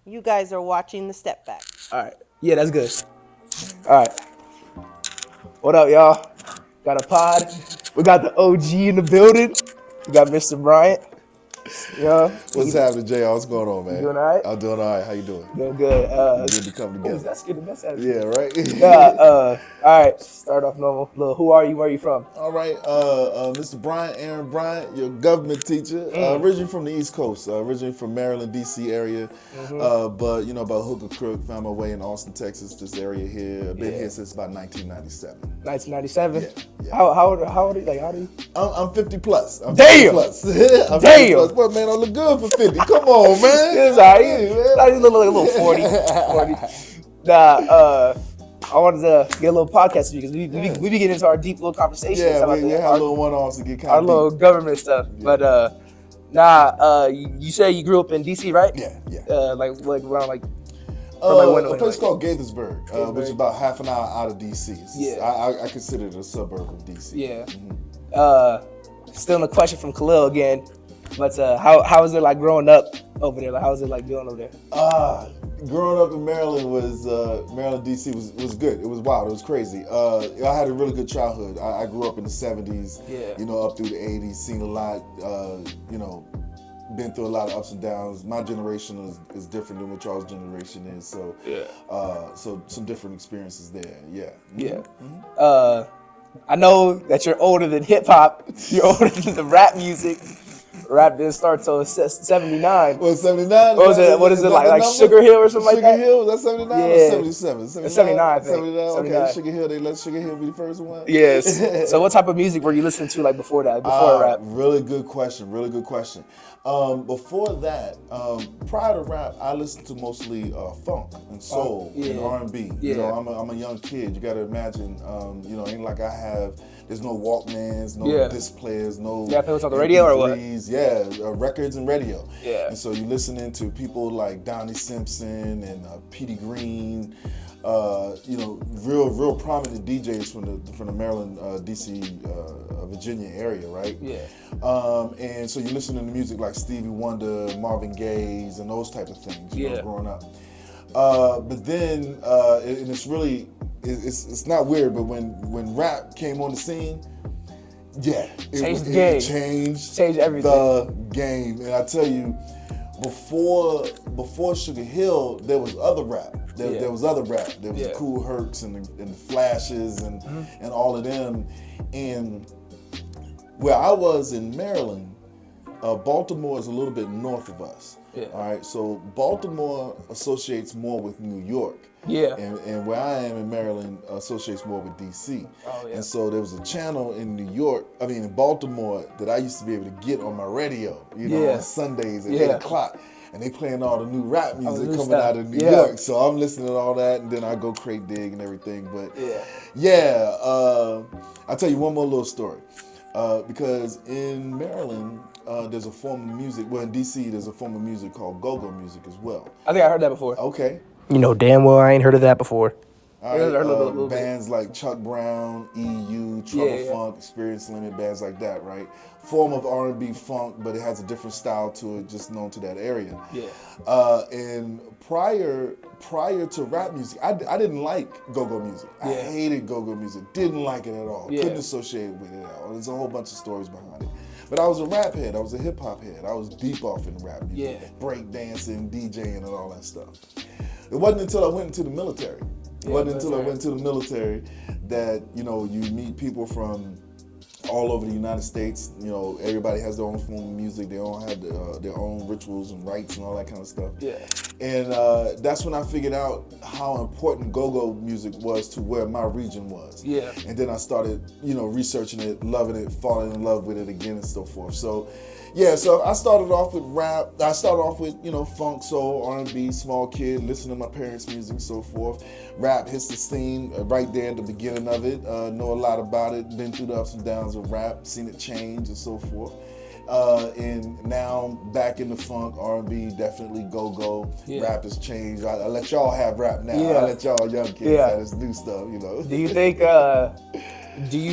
You guys are watching the Step Back. All right. Yeah, that's good. All right. What up, y'all? Got a pod. We got the OG in the building. We got Mr. Bryant. Yeah. What's happening, Jay? What's going on, You man? doing all right? I'm doing all right. How you doing? Doing good. Good to come Oh, together. that's good. The best Yeah, attitude. right? All right. Start off normal. Look, who are you? Where are you from? All right, Mr. Bryant, Aaron Bryant, your government teacher, originally from the East Coast, originally from Maryland, D.C. area, but by hook or crook, found my way in Austin, Texas, this area here. I've been Yeah. here since about 1997. 1997. Yeah. How old are you? Like, how old are you? I'm 50 plus. I'm Damn! 50 plus. I'm 50 Damn! plus. Well, man, I look good for 50. Come on, man. It's all right. Hey, man. Nah, you look like a little 40. Nah, I wanted to get a little podcast with you because we be getting into our deep little conversations Yeah, about we have our, a little one-offs to get kind our of little deep. government stuff. Yeah. But you say you grew up in DC, right? Yeah. Like around like A place called Gaithersburg, which is Gaithersburg. about half an hour out of DC. Yeah. I consider it a suburb of DC. Yeah. Still a question from Khalil again. But how was it like growing up over there? Like how was it like doing over there? Growing up in Maryland Maryland, DC was good. It was wild. It was crazy. I had a really good childhood. I grew up in the 70s, Yeah. up through the 80s, seen a lot, been through a lot of ups and downs. My generation is different than what y'all's generation is. So, so some different experiences there. Yeah. Yeah. I know that you're older than hip hop. You're older than the rap music. Rap didn't start till 79. What, 79? What is it like Sugar Hill or something like that? Sugar Hill, that's 79 Yeah. or 77? 79, I think. 79, 79. okay. Sugar Hill, they let Sugar Hill be the first one? Yes. So what type of music were you listening to like before that, before rap? Really good question. Before that, prior to rap, I listened to mostly funk and soul and R&B. Yeah. I'm a young kid. You got to imagine, ain't like there's no Walkmans, no disc players, no. Yeah, play on the radio or what? Yeah, records and radio. Yeah. And so you're listening to people like Donnie Simpson and Petey Green, real prominent DJs from the Maryland, DC, Virginia area, right? Yeah. And so you're listening to music like Stevie Wonder, Marvin Gaye, and those type of things, growing up. But then, and it's really, it's not weird, but when rap came on the scene, it changed everything. The game. And I tell you, before Sugar Hill, there was other rap. There was other rap. There was the Cool Hercs and the Flashes and all of them. And where I was in Maryland, Baltimore is a little bit north of us. Yeah. All right. So Baltimore associates more with New York. Yeah. And where I am in Maryland associates more with DC. Oh, yeah. And so there was a channel in Baltimore that I used to be able to get on my radio, on Sundays at 8 o'clock. And they playing all the new rap music coming out of New York. So I'm listening to all that, and then I go crate dig and everything. But I'll tell you one more little story. Because in Maryland, there's a form of music, in DC, there's a form of music called go-go music as well. I think I heard that before. Okay. You know damn well I ain't heard of that before. All right, bands like Chuck Brown, EU, Trouble Funk, Experience Limit, bands like that, right? Form of R&B funk, but it has a different style to it, just known to that area. Yeah. And prior to rap music, I didn't like go-go music. I hated go-go music. Didn't like it at all. Yeah. Couldn't associate with it at all. There's a whole bunch of stories behind it. But I was a rap head. I was a hip hop head. I was deep off in rap music, break dancing, DJing, and all that stuff. It wasn't until I went into the military. It wasn't until I went to the military that, you meet people from all over the United States. Everybody has their own form of music. They all have their own rituals and rites and all that kind of stuff. Yeah. And that's when I figured out how important go-go music was to where my region was. Yeah. And then I started, researching it, loving it, falling in love with it again and so forth. So I started off with rap. I started off with, funk, soul, R&B, small kid, listening to my parents' music and so forth. Rap hits the scene right there at the beginning of it. Know a lot about it, been through the ups and downs of rap, seen it change and so forth. And now back in the funk, R&B, definitely go-go. Rap has changed. I let y'all have rap now. I let y'all young kids have this new stuff, Do you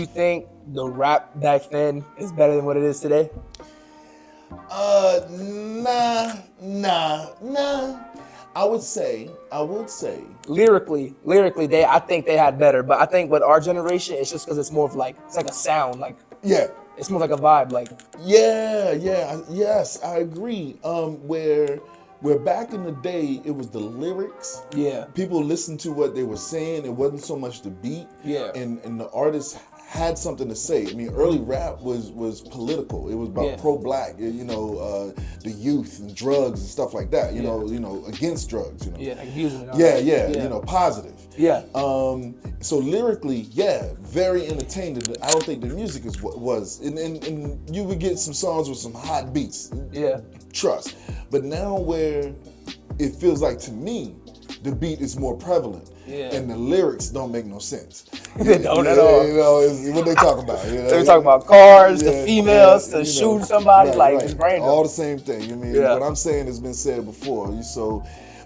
think the rap back then is better than what it is today? Nah. I would say, Lyrically, I think they had better. But I think with our generation, it's just because it's more of like it's like a sound, like yeah, it's more like a vibe, like yes, I agree. Where back in the day, it was the lyrics. yeah, People listened to what they were saying. It wasn't so much the beat. Yeah. And the artist had something to say. I mean, early rap was political. It was about pro-black, the youth and drugs and stuff like that. You know, against drugs. You know. yeah, like abusing it. Yeah. Positive. Yeah. So lyrically, very entertaining. I don't think the music is what was, and you would get some songs with some hot beats. Yeah. Trust. But now where it feels like to me, the beat is more prevalent. Yeah. And the lyrics don't make no sense. They don't at all. You know, it's what they talk about. You know? They talk about cars, the females, to shoot somebody, right. it's random. All the same thing. I mean, what I'm saying has been said before.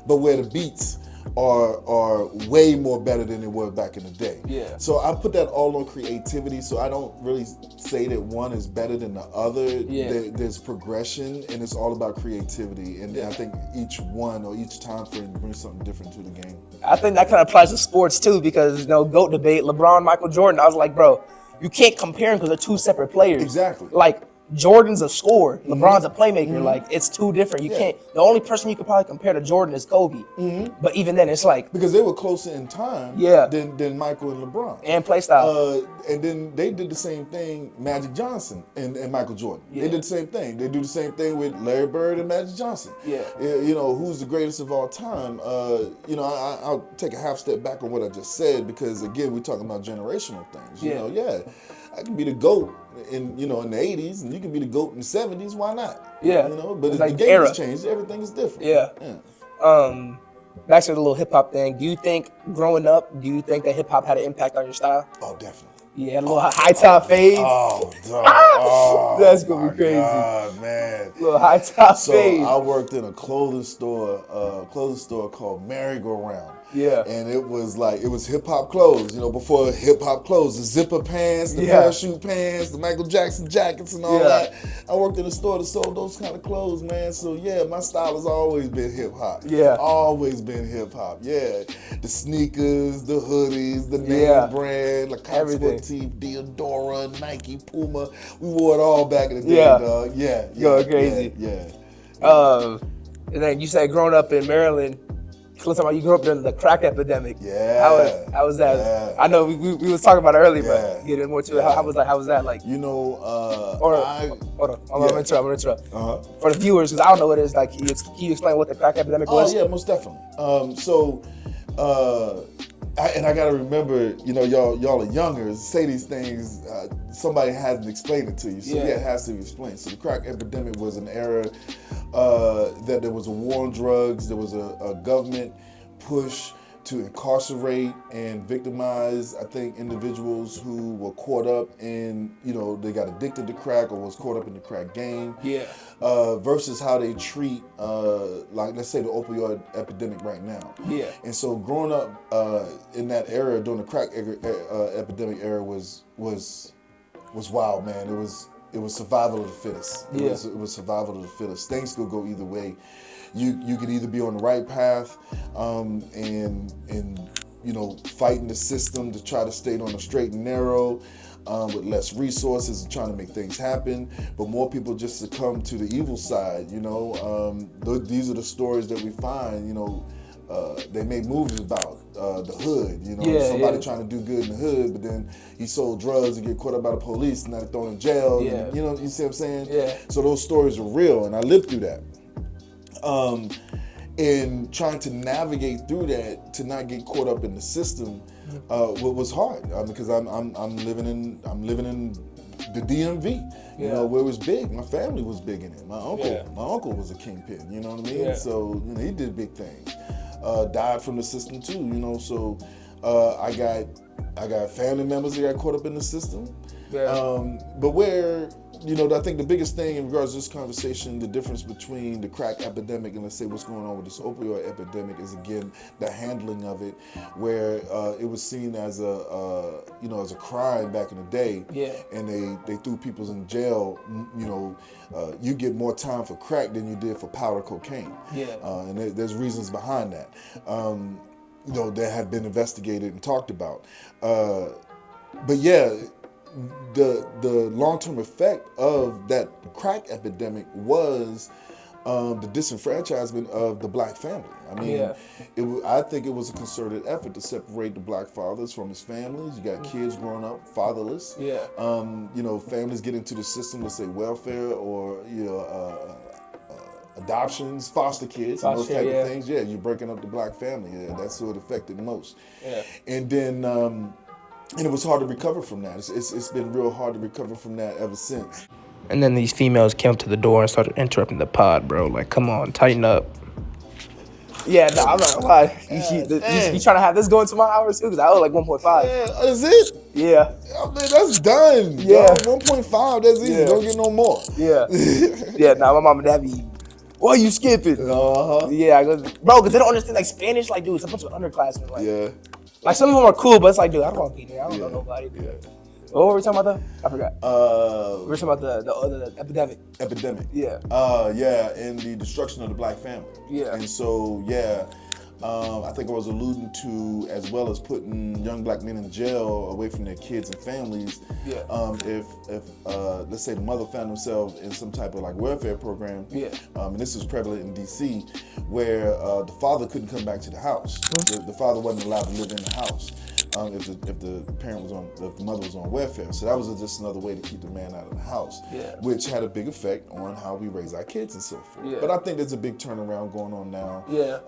But where the beats are way more better than they were back in the day. Yeah. So I put that all on creativity. So I don't really say that one is better than the other. Yeah. There's progression, and it's all about creativity. And I think each one or each time frame brings something different to the game. I think that kind of applies to sports too, because GOAT debate, LeBron, Michael Jordan. I was like, bro, you can't compare them because they're two separate players. Exactly. Like Jordan's a scorer, LeBron's a playmaker. Like it's two different. You can't. The only person you could probably compare to Jordan is Kobe. But even then, it's like because they were closer in time. Yeah. Than Michael and LeBron. And play style. And then they did the same thing. Magic Johnson and Michael Jordan. Yeah. They did the same thing. They do the same thing with Larry Bird and Magic Johnson. Yeah. You know who's the greatest of all time? I'll take a half step back on what I just said because again we're talking about generational things. I can be the GOAT in the 80s, and you can be the GOAT in the 70s. Why not? Yeah. But it's the like game era. has changed. Everything is different. Yeah. Back to the little hip hop thing. Do you think growing up, that hip hop had an impact on your style? Oh, definitely. Yeah, a little high top fade. Oh, dog. That's gonna be crazy. God, man. Little high top fade. So I worked in a clothing store called Merry Go Round. Yeah. And it was hip hop clothes, before hip hop clothes, the zipper pants, the parachute pants, the Michael Jackson jackets and all that. I worked in a store that sold those kind of clothes, man. So my style has always been hip hop. Yeah. Always been hip hop. Yeah. The sneakers, the hoodies, the name brand, like everything. Deodora, Nike, Puma. We wore it all back in the day, dog. Yeah. Going crazy. Yeah. And then you said growing up in Maryland, let's talk about you grew up during the crack epidemic. Yeah. How was that? Yeah. I know we was talking about it earlier, but getting more to it. How was that like? Hold on. I'm gonna interrupt. For the viewers, because I don't know what it is. Like, can you explain what the crack epidemic was? Oh yeah, most definitely. I gotta remember, y'all are younger. Say these things, somebody hasn't explained it to you, so it has to be explained. So the crack epidemic was an era that there was a war on drugs. There was a government push to incarcerate and victimize, I think, individuals who were caught up in, they got addicted to crack or was caught up in the crack game. Yeah. Versus how they treat, let's say the opioid epidemic right now. Yeah. And so growing up in that era during the crack epidemic era was wild, man. It was survival of the fittest. It was survival of the fittest. Things could go either way. You could either be on the right path and fighting the system to try to stay on the straight and narrow with less resources and trying to make things happen. But more people just succumb to the evil side. These are the stories that we find. They made movies about the hood. Somebody trying to do good in the hood, but then he sold drugs and get caught up by the police and now they're thrown in jail. Yeah. And, you see what I'm saying? Yeah. So those stories are real, and I lived through that. And trying to navigate through that to not get caught up in the system was hard because I'm living in the DMV, where it was big. My family was big in it. My uncle was a kingpin. You know what I mean? Yeah. So he did big things. Died from the system too. So I got family members that got caught up in the system. Yeah. But where I think the biggest thing in regards to this conversation, the difference between the crack epidemic and, let's say, what's going on with this opioid epidemic is, again, the handling of it, where it was seen as as a crime back in the day. Yeah. And they threw people in jail. You get more time for crack than you did for powder cocaine. Yeah. And there's reasons behind that. That have been investigated and talked about. But yeah, the long-term effect of that crack epidemic was the disenfranchisement of the black family. I mean, I think it was a concerted effort to separate the black fathers from his families. You got kids growing up fatherless. Yeah. Families get into the system, let's say welfare or adoptions, foster kids, and those type of things. Yeah, you're breaking up the black family. Yeah, that's what affected most. Yeah. And then. And it was hard to recover from that. It's been real hard to recover from that ever since. And then these females came up to the door and started interrupting the pod, bro. Like, come on, tighten up. Yeah, no, I'm not gonna lie. You trying to have this going to my hours too? Because I owe like 1.5. Yeah, is it? Yeah. I mean, that's done. Yeah. 1.5, that's easy. Yeah. Don't get no more. Yeah. Yeah, nah, my mom and dad be, why you skipping? Uh-huh. Yeah, bro, because they don't understand, like, Spanish. Like, dude, it's a bunch of underclassmen. Like, Yeah. Like, some of them are cool, but it's like, dude, I don't want to be there. I don't know nobody. Yeah. What were we talking about, though? I forgot. We were talking about the epidemic. Epidemic. Yeah. Yeah, and the destruction of the black family. Yeah. And so, yeah, I think I was alluding to, as well as putting young black men in jail away from their kids and families. Yeah. If let's say the mother found themselves in some type of like welfare program. Yeah. And this was prevalent in DC, where the father couldn't come back to the house. The father wasn't allowed to live in the house. If the mother was on welfare. So that was just another way to keep the man out of the house, which had a big effect on how we raise our kids and so forth. Yeah. But I think there's a big turnaround going on now. Yeah.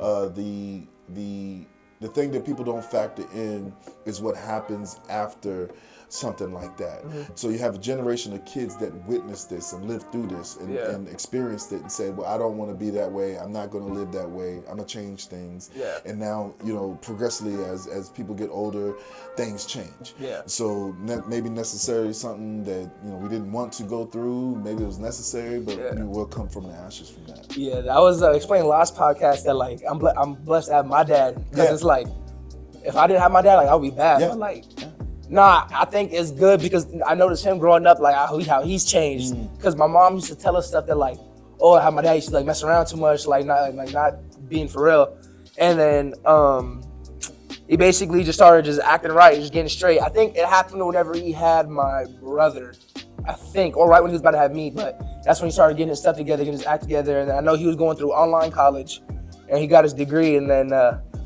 The thing that people don't factor in is what happens after something like that. Mm-hmm. So you have a generation of kids that witnessed this and lived through this and experienced it and said, well, I don't want to be that way. I'm not going to live that way. I'm going to change things. Yeah. And now, progressively as people get older, things change. Yeah. So maybe necessarily something that, we didn't want to go through. Maybe it was necessary, but we'll come from the ashes from that. Yeah, I was explaining last podcast that, like, I'm blessed to have my dad. Because it's like, if I didn't have my dad, like, I would be bad. Yeah. But, like, nah, I think it's good because I noticed him growing up, like, how he's changed. Because my mom used to tell us stuff that, like, how my dad used to, like, mess around too much, like not being for real. And then he basically just started just acting right, just getting straight. I think it happened whenever he had my brother, I think, or right when he was about to have me. But that's when he started getting his stuff together, getting his act together. And I know he was going through online college, and he got his degree. And then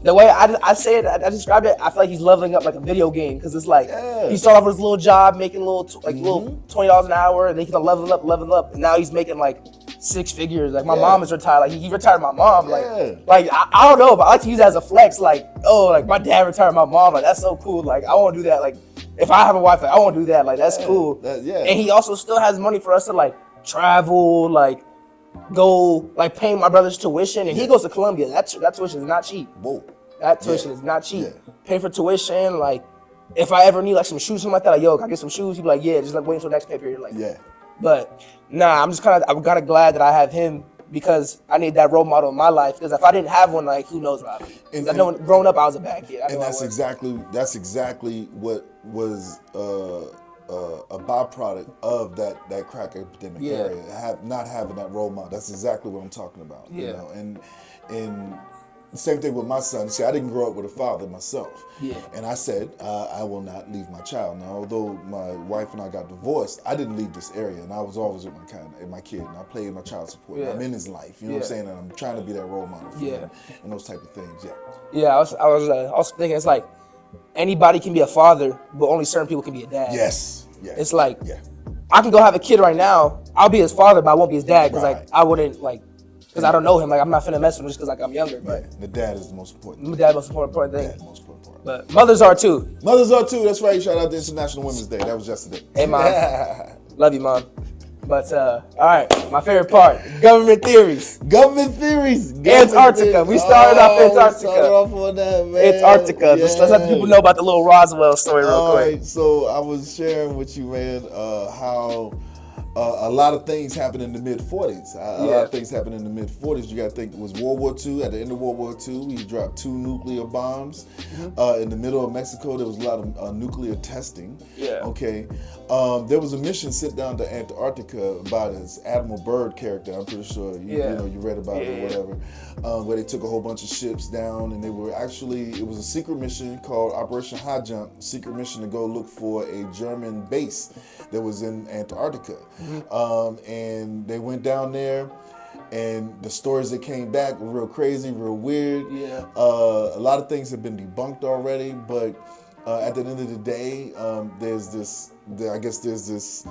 the way I say it, I described it, I feel like he's leveling up like a video game, because it's like he started off with his little job, making little $20 an hour, and then he's leveling up, and now he's making like 6 figures. Like my mom is retired. Like he retired my mom. Like I don't know, but I like to use that as a flex. Like like my dad retired my mom. Like that's so cool. Like I want to do that. Like if I have a wife, like, I want to do that. Like that's cool. And he also still has money for us to like travel, like go, like paying my brother's tuition, and he goes to Columbia. That tuition is not cheap. Whoa. That tuition is not cheap. Pay for tuition, like if I ever need like some shoes, something like that, like can I get some shoes? He'd be like, just like wait until next pay period. Like But nah, I'm kind of glad that I have him, because I need that role model in my life. Because if I didn't have one, like who knows what I'd be. I know growing up I was a bad kid. And that's exactly what was a byproduct of that crack epidemic area. Not having that role model. That's exactly what I'm talking about. And same thing with my son. See, I didn't grow up with a father myself. And I said, I will not leave my child. Now, although my wife and I got divorced, I didn't leave this area. And I was always with my kid. And I played my child support. And I'm in his life. You know what I'm saying? And I'm trying to be that role model for him and those type of things. I was also thinking, it's like anybody can be a father, but only certain people can be a dad. Yes. It's like I can go have a kid right now. I'll be his father, but I won't be his dad, because like I wouldn't like. Because I don't know him, like I'm not finna mess with him just because like I'm younger. But the dad is the most important. The dad is the most important thing. But mothers are too. Mothers are too. That's right. Shout out to International Women's Day. That was yesterday. Hey mom, love you mom. But all right, my favorite part: government theories. Antarctica. We started off Antarctica. Started off on that, man. Antarctica. Let's let the people know about the little Roswell story real quick. Right, so I was sharing with you, man, how a lot of things happened in the mid-40s. A lot of things happened in the mid-40s. You got to think it was World War II. At the end of World War II, he dropped 2 nuclear bombs. In the middle of Mexico, there was a lot of nuclear testing. Okay. There was a mission sent down to Antarctica by this Admiral Byrd character. I'm pretty sure you know you read about it or whatever. Where they took a whole bunch of ships down, and they were actually, it was a secret mission called Operation High Jump. Secret mission to go look for a German base that was in Antarctica. And they went down there, and the stories that came back were real crazy, real weird. A lot of things have been debunked already, but at the end of the day, there's this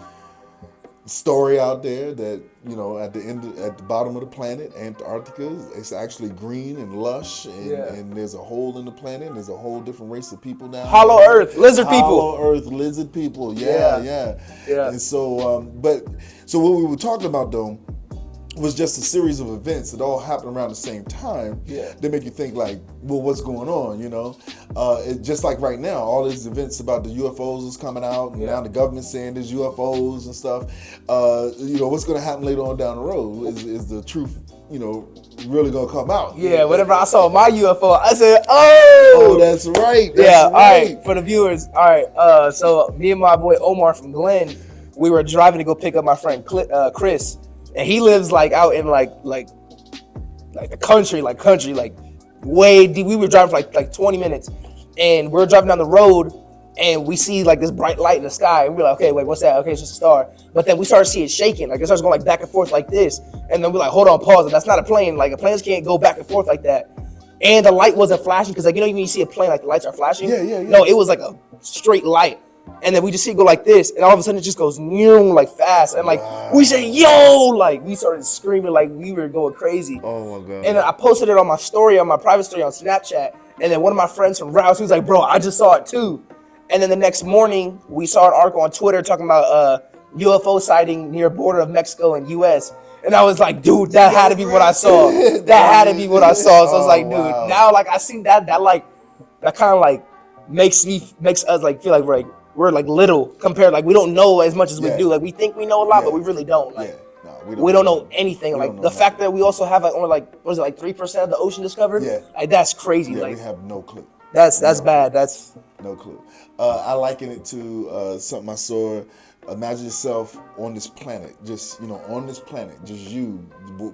story out there that, you know, at the bottom of the planet, Antarctica, it's actually green and lush, and there's a hole in the planet, and there's a whole different race of people down Hollow there. Earth, lizard people. Hollow Earth, lizard people, yeah. And so, so what we were talking about though was just a series of events that all happened around the same time. They make you think like, well, what's going on, you know? Just like right now, all these events about the UFOs is coming out, and now the government saying there's UFOs and stuff. You know, what's gonna happen later on down the road? Is the truth, you know, really gonna come out? Whenever I saw my UFO, I said, oh, that's right. All right, for the viewers. All right, so me and my boy Omar from Glenn, we were driving to go pick up my friend Chris. And he lives like out in like the country, like way deep. We were driving for like 20 minutes, and we're driving down the road, and we see like this bright light in the sky, and we're like, okay, wait, what's that? Okay, it's just a star. But then we started seeing it shaking, like it starts going like back and forth like this, and then we're like, hold on, pause. And that's not a plane. Like a plane can't go back and forth like that. And the light wasn't flashing because, like, you know, when you see a plane, like the lights are flashing. No, it was like a straight light. And then we just see it go like this, and all of a sudden it just goes like fast, and like we say, yo, like we started screaming like we were going crazy. Oh my god! And I posted it on my story, on my private story on Snapchat, and then one of my friends from Rouse, he was like, bro, I just saw it too. And then the next morning we saw an article on Twitter talking about UFO sighting near border of Mexico and US. And I was like, dude, that had to be what I saw. That had to be what I saw. So I was like, dude, now like I seen that like that kind of like makes us like feel like we're like little compared, like we don't know as much as we do. Like we think we know a lot, but we really don't. Like we don't know anything. Like the fact that we also have like only like, what is it, like 3% of the ocean discovered? Like that's crazy. Like we have no clue. That's bad. That's no clue. I liken it to something I saw. Imagine yourself on this planet, just, you know, on this planet, just you,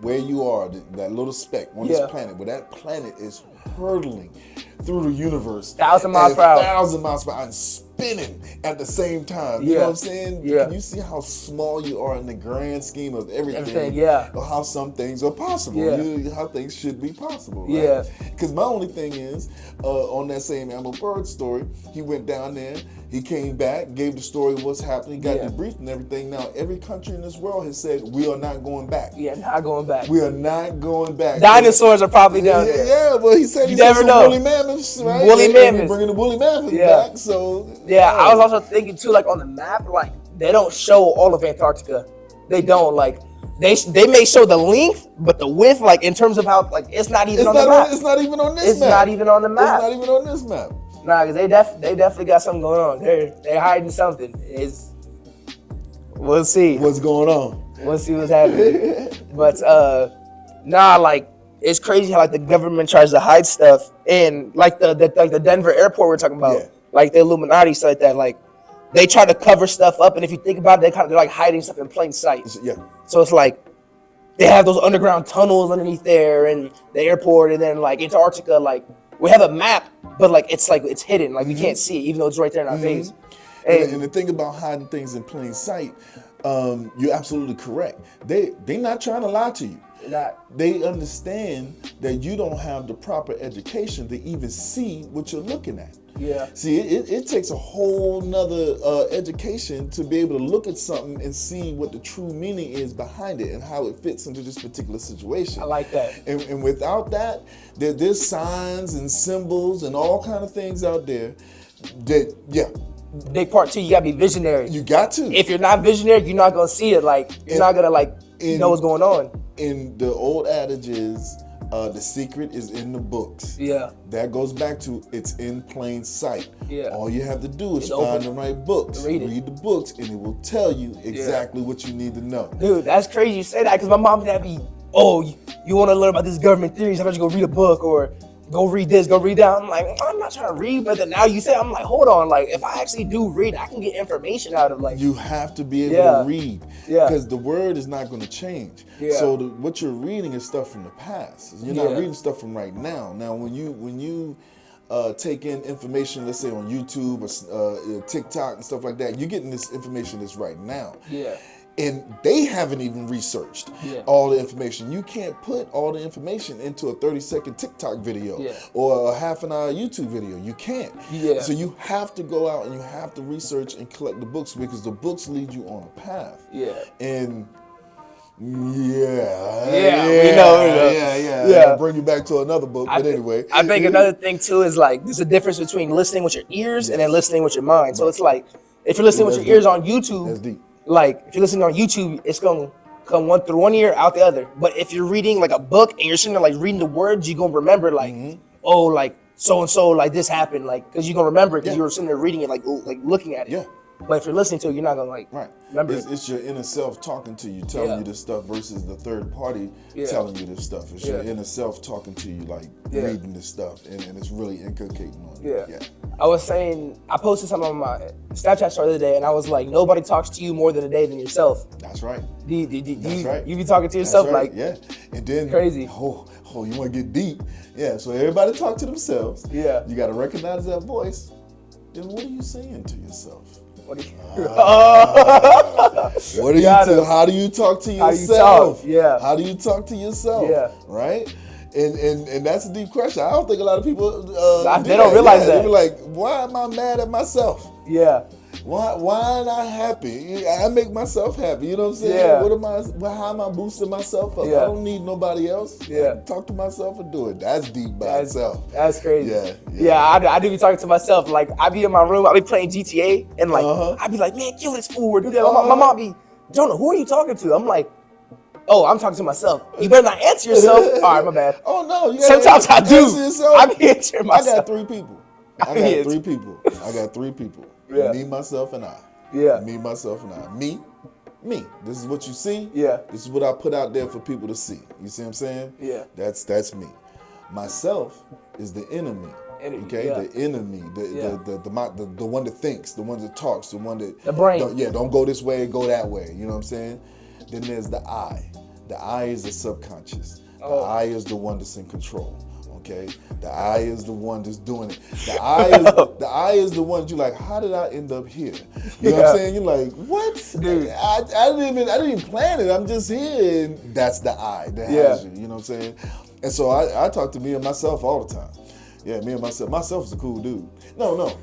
where you are, that little speck on this planet, where that planet is hurtling through the universe. 1,000 miles per hour. 1,000 miles per hour and spinning at the same time. You know what I'm saying? Can you see how small you are in the grand scheme of everything? Or how some things are possible. How things should be possible. Right? Because my only thing is, on that same Admiral Byrd story, he went down there, he came back, gave the story of what's happening, got debriefed and everything. Now, every country in this world has said, we are not going back. Not going back. We are not going back. Dinosaurs are probably down there. Well, he said you never know. Woolly mammoths, right? Woolly mammoths. Bringing the woolly mammoths back, so... I was also thinking too, like on the map, like they don't show all of Antarctica. They don't, like they may show the length, but the width, like in terms of how, like it's not even on the map. It's not even on this map. It's not even on the map. It's not even on this map. Nah, because they definitely got something going on. They're hiding something. We'll see. What's going on? We'll see what's happening. But like it's crazy how like the government tries to hide stuff, and like the Denver airport we're talking about, like the Illuminati stuff like that, like they try to cover stuff up, and if you think about it, they're like hiding stuff in plain sight. So it's like they have those underground tunnels underneath there, and the airport, and then like Antarctica, like we have a map, but like it's hidden, like we can't see it, even though it's right there in our face. And the thing about hiding things in plain sight, you're absolutely correct. They're not trying to lie to you. They understand that you don't have the proper education to even see what you're looking at. See, it takes a whole nother education to be able to look at something and see what the true meaning is behind it and how it fits into this particular situation. I like that. And without that, there's signs and symbols and all kind of things out there that, Big part too, you gotta be visionary. You got to. If you're not visionary, you're not gonna see it. Like you're not gonna know what's going on. And the old adage is, The secret is in the books. Yeah. That goes back to it's in plain sight. Yeah. All you have to do is It's find open. the right books. Read the books, and it will tell you exactly what you need to know. Dude, that's crazy you say that, because my mom would be, oh, you want to learn about this government theories? How about you go read a book, or go read this, go read that? I'm like, I'm not trying to read, but then now you say, I'm like, hold on, like, if I actually do read, I can get information out of, like. You have to be able to read, Yeah. because the word is not going to change. Yeah. So what you're reading is stuff from the past. You're not reading stuff from right now. Now, when you take in information, let's say on YouTube or TikTok and stuff like that, you're getting this information that's right now. Yeah. And they haven't even researched all the information. You can't put all the information into a 30-second TikTok video or a half-an-hour YouTube video. You can't. Yeah. So you have to go out and you have to research and collect the books, because the books lead you on a path. Yeah. And we know. Yeah. Bring you back to another book, but anyway. I think another thing too is, like, there's a difference between listening with your ears and then listening with your mind. So it's like, if you're listening with your ears on YouTube, that's deep. Like, if you're listening on YouTube, it's gonna come one through one ear, out the other. But if you're reading like a book and you're sitting there like reading the words, you're gonna remember, like, oh, like so and so, like this happened, like, because you're gonna remember it because you were sitting there reading it, like looking at it. Yeah. But if you're listening to it, you're not gonna remember it. It's your inner self talking to you, telling you this stuff, versus the third party telling you this stuff. It's your inner self talking to you, like reading this stuff, and it's really inculcating on you. Yeah. I was saying, I posted something on my Snapchat story the other day, and I was like, nobody talks to you more than a day than yourself. That's right. That's right. You be talking to yourself, right. like, and then crazy. Oh, you want to get deep? Yeah. So everybody talk to themselves. Yeah. You got to recognize that voice. Then what are you saying to yourself? What are you? What are you? How do you talk to yourself? How you talk? Yeah. How do you talk to yourself? Yeah. Right. And that's a deep question. I don't think a lot of people they don't realize that. They're like, why am I mad at myself? Yeah. Why am I happy? I make myself happy. You know what I'm saying? Yeah. How am I boosting myself up? Yeah. I don't need nobody else. Yeah. Talk to myself and do it. That's deep by itself. That's crazy. Yeah. I do be talking to myself. Like, I be in my room, I be playing GTA, and like, I be like, man, kill this fool or do that. My mom be, Jonah, who are you talking to? I'm like, oh, I'm talking to myself. You better not answer yourself. All right, my bad. Oh no, you sometimes I do. I be answering I myself. got three people. I got three people. Yeah. Me, myself, and I. Yeah. Me, myself, and I. Me. This is what you see. Yeah. This is what I put out there for people to see. You see what I'm saying? Yeah. That's me. Myself is the enemy. Okay, the enemy, the one that thinks, the one that talks, the one that the brain. Don't go this way, go that way. You know what I'm saying? Then there's the I. The I is the subconscious. The I is the one that's in control. Okay, the I is the one that's doing it. The I is the one that you're like, how did I end up here? You know what I'm saying? You're like, what? Dude. I didn't even plan it. I'm just here, and that's the I that has you. You know what I'm saying? And so I talk to me and myself all the time. Yeah, me and myself. Myself is a cool dude. No.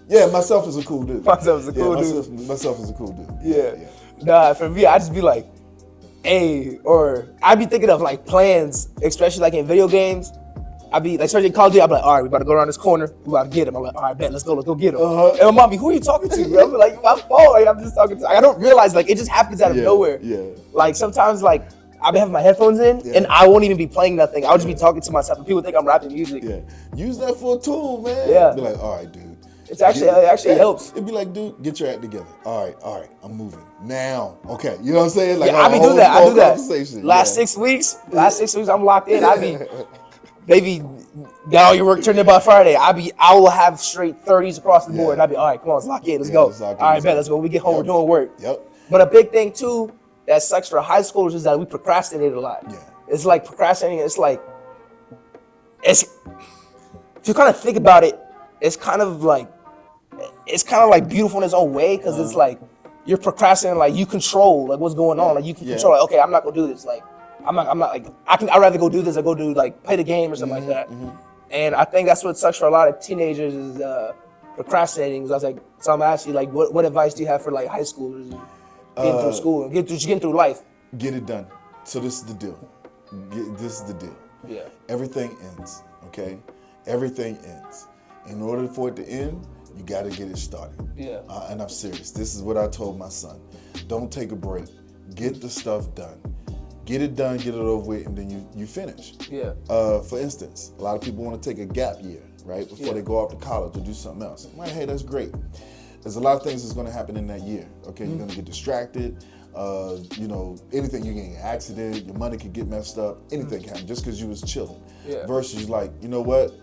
Yeah, myself is a cool dude. Myself is a cool dude. Myself is a cool dude. Yeah. Nah, for me, I just be like, hey, or I be thinking of like plans, especially like in video games. I be like, especially in Call of Duty, I be like, all right, we about to go around this corner, we about to get him. I'm like, all right, bet, let's go get him. And my mom be, who are you talking to? I'm like, my phone. Like, I'm just talking to. I don't realize, like, it just happens out of nowhere. Yeah. Like sometimes, like, I be having my headphones in, and I won't even be playing nothing. I'll just be talking to myself, and people think I'm rapping music. Yeah, use that for a tool, man. Yeah. Be like, all right, dude. It actually helps. It'd be like, dude, get your act together. All right, I'm moving now. Okay, you know what I'm saying? Like, I be doing that. I do that. Last 6 weeks, I'm locked in. I be, baby, got all your work turned in by Friday. I will have straight 30s across the board, and I'll be, all right, come on, let's lock in, let's go. All right, bet, let's go. When we get home, we're doing work. Yep. But a big thing too that sucks for high schoolers is that we procrastinate a lot. Yeah. It's like procrastinating. It's like, if you kind of think about it, it's kind of like beautiful in its own way, because it's like you're procrastinating, like you control like what's going on, like you can control, like, okay, I'm not gonna do this, like I'm not like I'd rather go do this or go do like play the game or something like that. And I think that's what sucks for a lot of teenagers is procrastinating. So I was like, so I'm asking, like, what advice do you have for like high schoolers getting through school and getting through life? Get it done. So this is the deal. This is the deal. Yeah. Everything ends. Okay. Everything ends. In order for it to end, you got to get it started. Yeah. And I'm serious. This is what I told my son. Don't take a break. Get the stuff done. get it done, get it over with, and then you finish. Yeah. For instance, a lot of people want to take a gap year, right, before they go off to college or do something else. I'm like, hey, that's great. There's a lot of things that's going to happen in that year. Okay, you're going to get distracted. Anything, you get an accident, your money could get messed up, anything can happen just because you was chilling. Yeah. Versus like, you know what?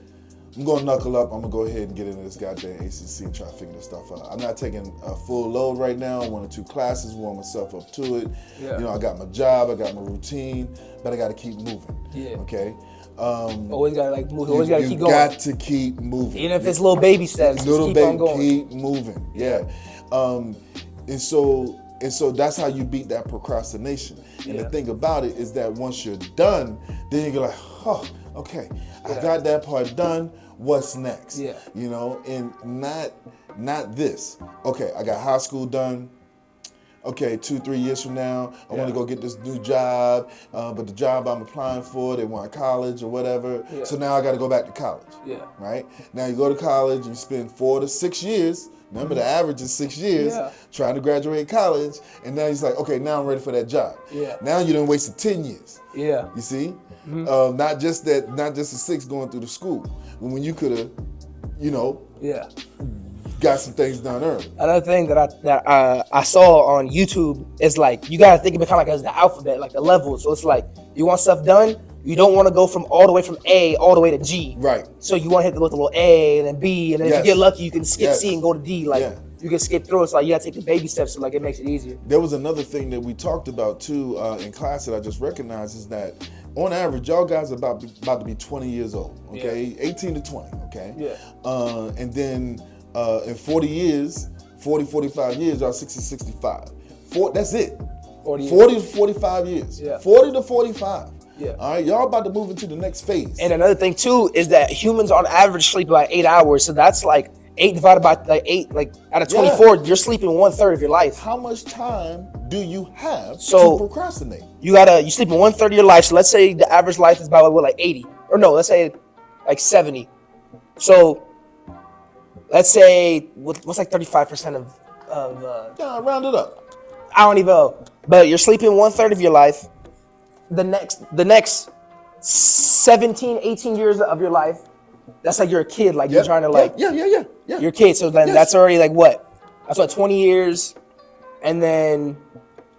I'm going to knuckle up. I'm going to go ahead and get into this goddamn ACC and try to figure this stuff out. I'm not taking a full load right now. 1 or 2 classes, warm myself up to it. Yeah. I got my job, I got my routine, but I got to keep moving. Yeah. Okay? Always got to move. Always got to keep going. You got to keep moving. Even if it's little baby steps, just keep on going. Keep moving. Yeah. And so that's how you beat that procrastination. And the thing about it is that once you're done, then you're like, oh, okay, I got that part done. What's next? Yeah. And not this. Okay, I got high school done. Okay, 2-3 years from now, I want to go get this new job, but the job I'm applying for, they want college or whatever. Yeah. So now I got to go back to college. Yeah. Right? Now you go to college, you spend 4 to 6 years. Remember, the average is 6 years trying to graduate college, and now he's like, okay, now I'm ready for that job. Yeah. Now you done wasted 10 years. Yeah. You see? Mm-hmm. Not just the 6 going through the school. When you could have, got some things done early. Another thing that I saw on YouTube is like, you gotta think of it kind of like as the alphabet, like the levels. So it's like, you want stuff done, you don't want to go from all the way from A all the way to G. Right. So you want to hit the little A and then B, and then if you get lucky, you can skip C and go to D. Like you can skip through. It's like you gotta take the baby steps, so like it makes it easier. There was another thing that we talked about too in class that I just recognized is that on average, y'all guys are about to be 20 years old. Okay, 18 to 20. Okay. Yeah. And then in 45 years, y'all 60, 65. That's it. 40 to 45 years. Yeah. 40 to 45. Yeah. All right, y'all about to move into the next phase. And another thing too is that humans on average sleep about 8 hours. So that's like 8 divided by like 8, like out of 24, you're sleeping 1/3 of your life. How much time do you have to procrastinate? You sleep in 1/3 of your life. So let's say the average life is about like 80, or no, let's say like 70. So let's say what's like 35% of round it up. I don't even know. But you're sleeping 1/3 of your life. The next 17, 18 years of your life, that's like you're a kid, like you're trying to like you're a kid. So then that's already like what? That's what 20 years, and then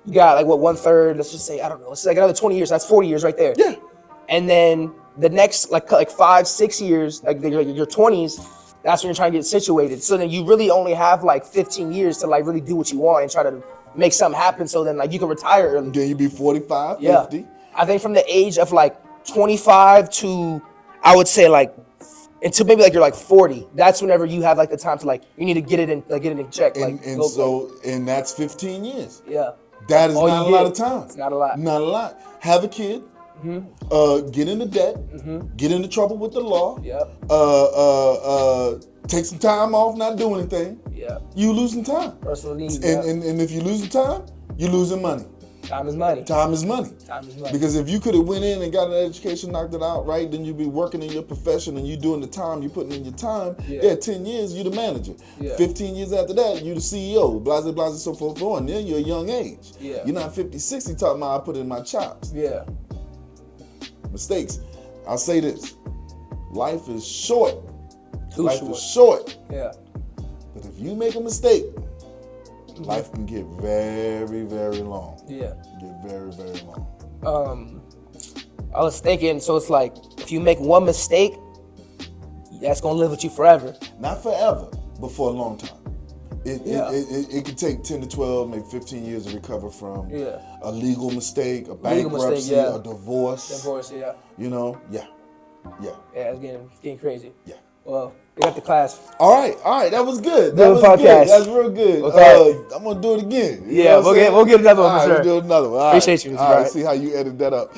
you got like what 1/3. Let's just say I don't know. It's like another 20 years. That's 40 years right there. Yeah. And then the next like 5-6 years, like your 20s. That's when you're trying to get situated. So then you really only have like 15 years to like really do what you want and try to make something happen. So then like you can retire early. Then you be 45, 50. I think from the age of like 25 to, I would say like, until maybe like you're like 40. That's whenever you have like the time to like, you need to get it in check. And that's 15 years. Yeah. That is not a lot of time. It's not a lot. Not a lot. Have a kid. Mm-hmm. Get into debt. Mm-hmm. Get into trouble with the law. Yep. Take some time off, not do anything. Yeah. You losing time. Personal needs. And if you losing time, you're losing money. Time is money. Time is money. Time is money. Because if you could have went in and got an education, knocked it out, right, then you'd be working in your profession and you doing the time, you putting in your time. Yeah, 10 years, you the manager. Yeah. 15 years after that, you the CEO, blah, so forth, and then you're a young age. Yeah. You're not 50, 60 talking about I put in my chops. Yeah. Mistakes. I'll say this. Life is short. Life is short. Yeah. But if you make a mistake, life can get very, very long. Yeah. Get very, very long. I was thinking, so it's like, if you make one mistake, that's gonna live with you forever. Not forever, but for a long time. It could take 10 to 12, maybe 15 years to recover from a legal mistake, a bankruptcy, a divorce. Yeah. Yeah, it's getting crazy. Yeah. Well, we got the class. All right, that was good. That was good. That's real good. Okay. I'm gonna do it again. We'll get another one for sure. We'll do another one. Appreciate you. All right, see how you edit that up.